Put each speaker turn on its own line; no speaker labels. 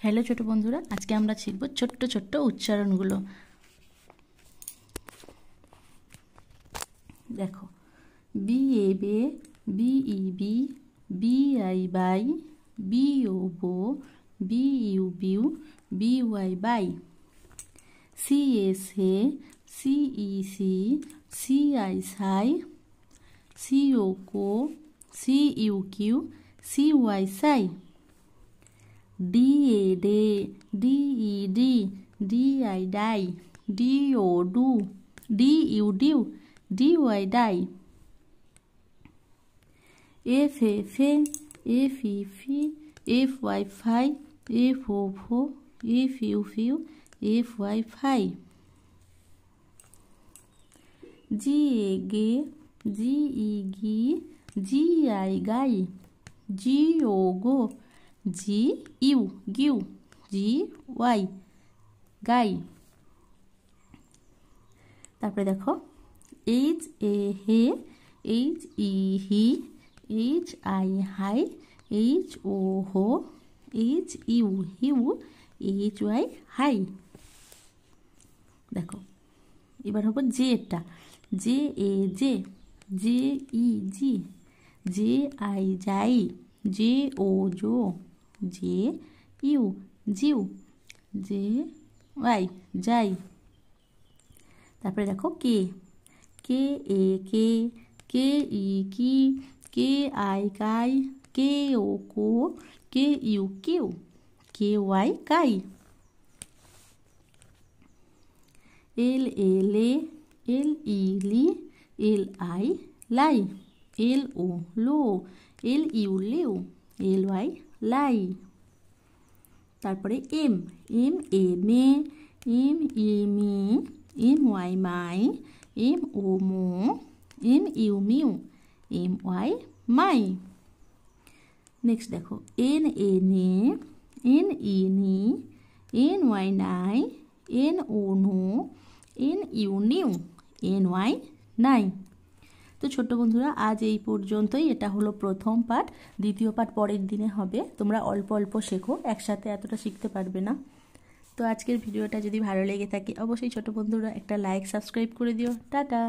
Hello ছোট বন্ধুরা, আজকে আমরা শিখব ছোট্ট ছোট্ট উচ্চারণগুলো। দেখো, বি এ বে, বি ই বি, বি আই বাই, বি ও বো, বি ইউ বিউ, বি ওয়াই বাই, সি এ সে, সি ই সি, সি আই সাই, সি ও কো, সি ইউ কিউ, সি ওয়াই সাই, ডি এ ডে, ডি ই ডি, ডি আই ডাই, ডি ও ডু, ডি ইউ ডিউ, ডি ওয়াই ডাই, এফ এ ফে, এফ ই ফি, এফ ওয়াই ফাই, এফ ও ফো, F U few, F Y ফাই, জি এ গে, জি ই গি, জি আই গাই, জি ও গো, জি ইউ গিউ, জি ওয়াই গাই। তারপরে দেখো, এইচ এ হে, এইচ ই হি, এইচ আই হাই, এইচ ও হো, এইচ ইউ হিউ, এইচ ওয়াই হাই। দেখো, এবার হবো জেটা, জে এ জে, জে ই জি, জে আই যাই, জে ও জো, জে ইউ জিউ, জে ওয়াই যাই। তারপরে দেখো কে, কে এ কে, কে ই কি, কে আই কাই, কে ও কো, কে ইউ কিউ, কে ওয়াই কাই। এল এ লে, এল ই লি, এল আই লাই, এল ও লো, এল ইউ লিউ, এল ওয়াই লাই। তারপরে এম, এম এ মে, এম ই মি, এম ওয়াই মাই, এম ও মো, এম ইউ মিউ, এম ওয়াই মাই। নেক্সট দেখো, এন এ নে, এন ই নি, এন ওয়াই নাই, এন ও নো, N you new, N Y নাই। তো ছোট্ট বন্ধুরা, আজ এই পর্যন্তই। এটা হলো প্রথম পাঠ, দ্বিতীয় পাঠ পরের দিনে হবে। তোমরা অল্প অল্প শেখো, একসাথে এতটা শিখতে পারবে না। তো আজকের ভিডিওটা যদি ভালো লেগে থাকে অবশ্যই ছোট বন্ধুরা একটা লাইক সাবস্ক্রাইব করে দিও। টাটা।